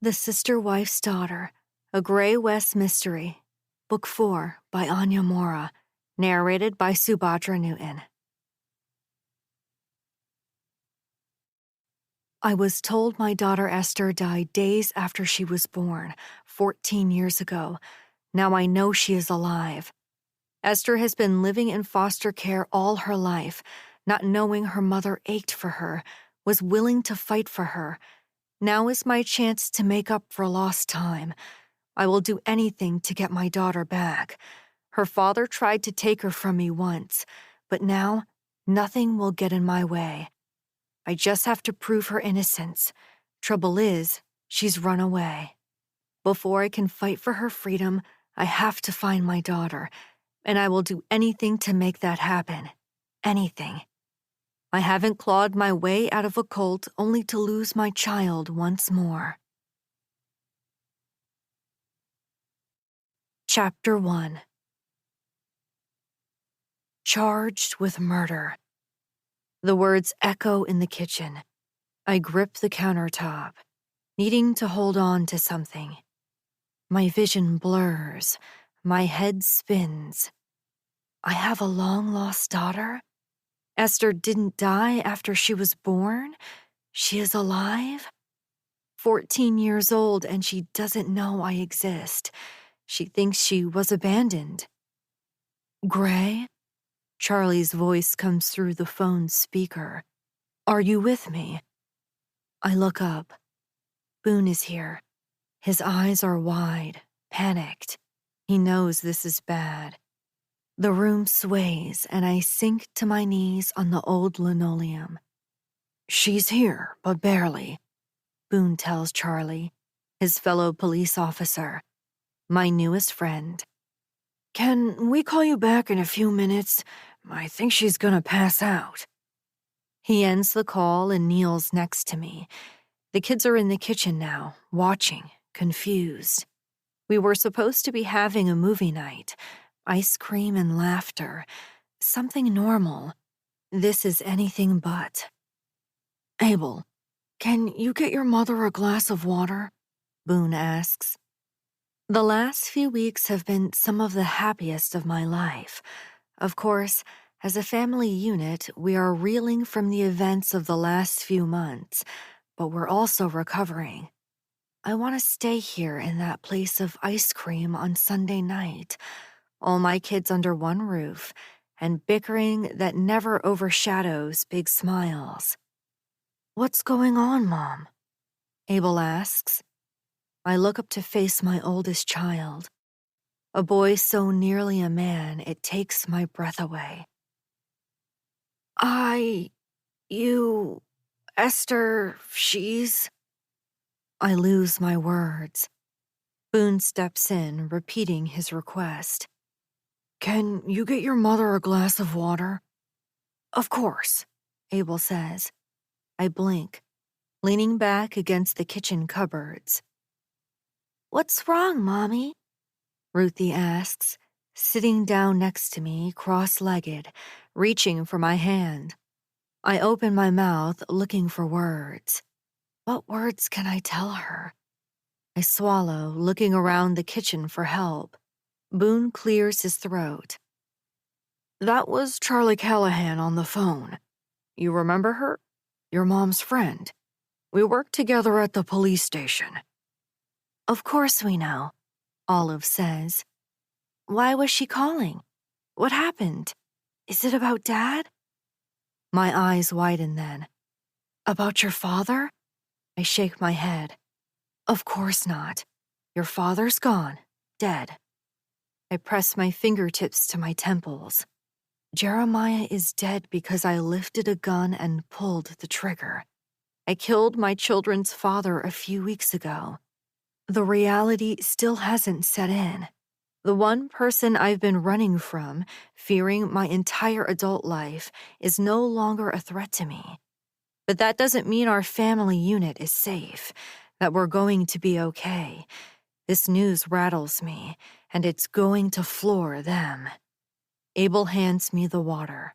The Sister Wife's Daughter, a Grey West Mystery, Book 4 by Anya Mora, narrated by Subhadra Newton. I was told my daughter Esther died days after she was born, 14 years ago. Now I know she is alive. Esther has been living in foster care all her life, not knowing her mother ached for her, was willing to fight for her. Now is my chance to make up for lost time. I will do anything to get my daughter back. Her father tried to take her from me once, but now nothing will get in my way. I just have to prove her innocence. Trouble is, she's run away. Before I can fight for her freedom, I have to find my daughter, and I will do anything to make that happen. Anything. I haven't clawed my way out of a cult only to lose my child once more. Chapter 1. Charged with murder. The words echo in the kitchen. I grip the countertop, needing to hold on to something. My vision blurs. My head spins. I have a long-lost daughter? Esther didn't die after she was born? She is alive? 14 years old and she doesn't know I exist. She thinks she was abandoned. Gray? Charlie's voice comes through the phone's speaker. Are you with me? I look up. Boone is here. His eyes are wide, panicked. He knows this is bad. The room sways, and I sink to my knees on the old linoleum. She's here, but barely, Boone tells Charlie, his fellow police officer, my newest friend. Can we call you back in a few minutes? I think she's gonna pass out. He ends the call and kneels next to me. The kids are in the kitchen now, watching, confused. We were supposed to be having a movie night. Ice cream and laughter. Something normal. This is anything but. Abel, can you get your mother a glass of water? Boone asks. The last few weeks have been some of the happiest of my life. Of course, as a family unit, we are reeling from the events of the last few months, but we're also recovering. I want to stay here in that place of ice cream on Sunday night. All my kids under one roof, and bickering that never overshadows big smiles. What's going on, Mom? Abel asks. I look up to face my oldest child. A boy so nearly a man, it takes my breath away. Esther, she's... I lose my words. Boone steps in, repeating his request. Can you get your mother a glass of water? Of course, Abel says. I blink, leaning back against the kitchen cupboards. What's wrong, Mommy? Ruthie asks, sitting down next to me, cross-legged, reaching for my hand. I open my mouth, looking for words. What words can I tell her? I swallow, looking around the kitchen for help. Boone clears his throat. That was Charlie Callahan on the phone. You remember her? Your mom's friend. We worked together at the police station. Of course we know, Olive says. Why was she calling? What happened? Is it about Dad? My eyes widen then. About your father? I shake my head. Of course not. Your father's gone, dead. I press my fingertips to my temples. Jeremiah is dead because I lifted a gun and pulled the trigger. I killed my children's father a few weeks ago. The reality still hasn't set in. The one person I've been running from, fearing my entire adult life, is no longer a threat to me. But that doesn't mean our family unit is safe, that we're going to be okay. This news rattles me, and it's going to floor them. Abel hands me the water.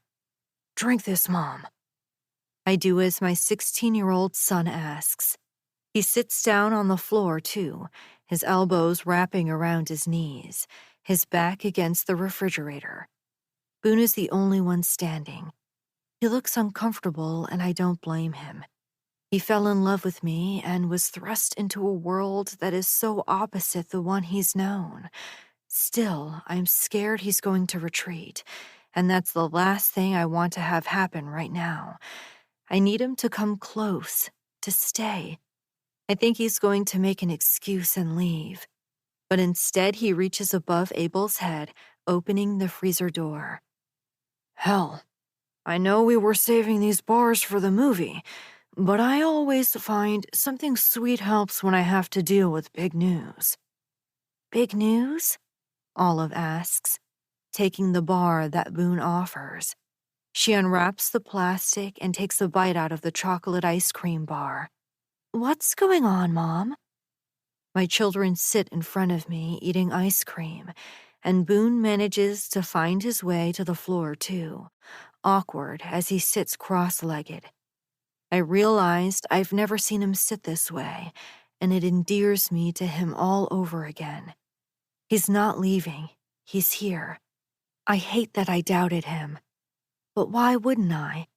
Drink this, Mom. I do as my 16-year-old son asks. He sits down on the floor, too, his elbows wrapping around his knees, his back against the refrigerator. Boone is the only one standing. He looks uncomfortable, and I don't blame him. He fell in love with me and was thrust into a world that is so opposite the one he's known. Still, I'm scared he's going to retreat, and that's the last thing I want to have happen right now. I need him to come close, to stay. I think he's going to make an excuse and leave. But instead, he reaches above Abel's head, opening the freezer door. Hell, I know we were saving these bars for the movie, but I always find something sweet helps when I have to deal with big news. Big news? Olive asks, taking the bar that Boone offers. She unwraps the plastic and takes a bite out of the chocolate ice cream bar. What's going on, Mom? My children sit in front of me eating ice cream, and Boone manages to find his way to the floor, too, awkward as he sits cross-legged. I realized I've never seen him sit this way, and it endears me to him all over again. He's not leaving. He's here. I hate that I doubted him. But why wouldn't I?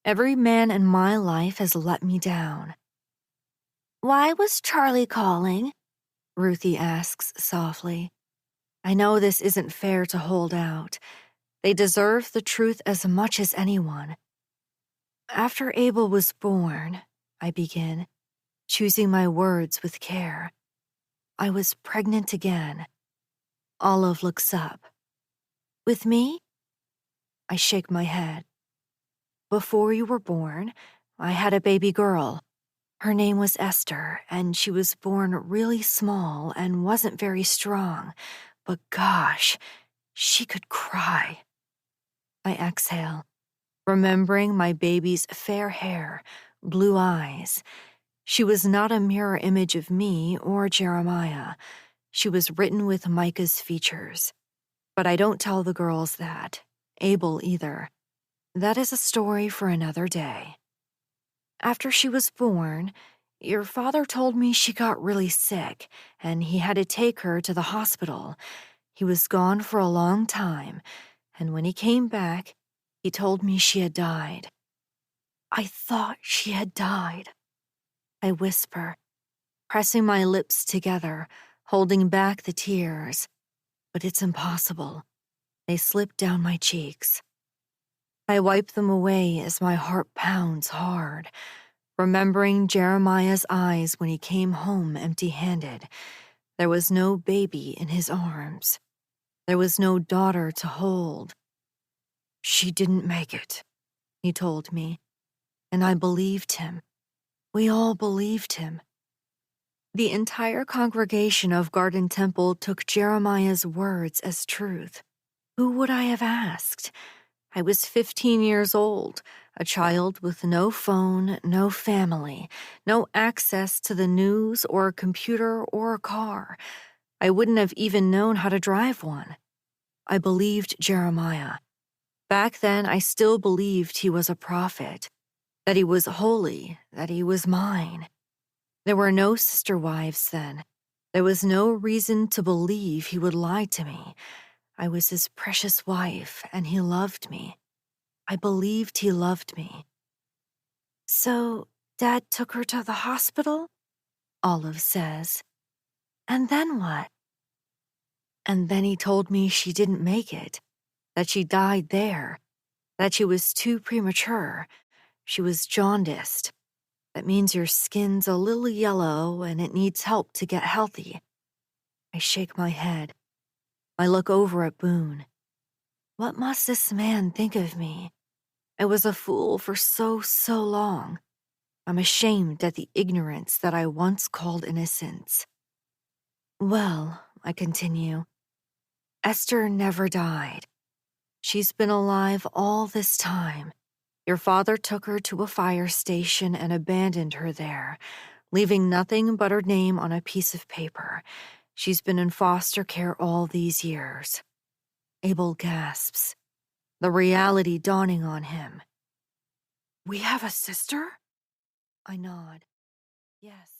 Every man in my life has let me down. Why was Charlie calling? Ruthie asks softly. I know this isn't fair to hold out. They deserve the truth as much as anyone. After Abel was born, I begin, choosing my words with care. I was pregnant again. Olive looks up. With me? I shake my head. Before you were born, I had a baby girl. Her name was Esther, and she was born really small and wasn't very strong. But gosh, she could cry. I exhale, remembering my baby's fair hair, blue eyes. She was not a mirror image of me or Jeremiah. She was written with Micah's features. But I don't tell the girls that, Abel either. That is a story for another day. After she was born, your father told me she got really sick, and he had to take her to the hospital. He was gone for a long time, and when he came back, he told me she had died. I thought she had died. I whisper, pressing my lips together, holding back the tears. But it's impossible. They slip down my cheeks. I wipe them away as my heart pounds hard, remembering Jeremiah's eyes when he came home empty-handed. There was no baby in his arms. There was no daughter to hold. She didn't make it, he told me, and I believed him. We all believed him. The entire congregation of Garden Temple took Jeremiah's words as truth. Who would I have asked? I was 15 years old, a child with no phone, no family, no access to the news or a computer or a car. I wouldn't have even known how to drive one. I believed Jeremiah. Back then, I still believed he was a prophet, that he was holy, that he was mine. There were no sister wives then. There was no reason to believe he would lie to me. I was his precious wife, and he loved me. I believed he loved me. So, Dad took her to the hospital? Olive says. And then what? And then he told me she didn't make it, that she died there, that she was too premature. She was jaundiced. That means your skin's a little yellow and it needs help to get healthy. I shake my head. I look over at Boone. What must this man think of me? I was a fool for so long. I'm ashamed at the ignorance that I once called innocence. Well, I continue, Esther never died. She's been alive all this time. Your father took her to a fire station and abandoned her there, leaving nothing but her name on a piece of paper. She's been in foster care all these years. Abel gasps, the reality dawning on him. We have a sister? I nod. Yes.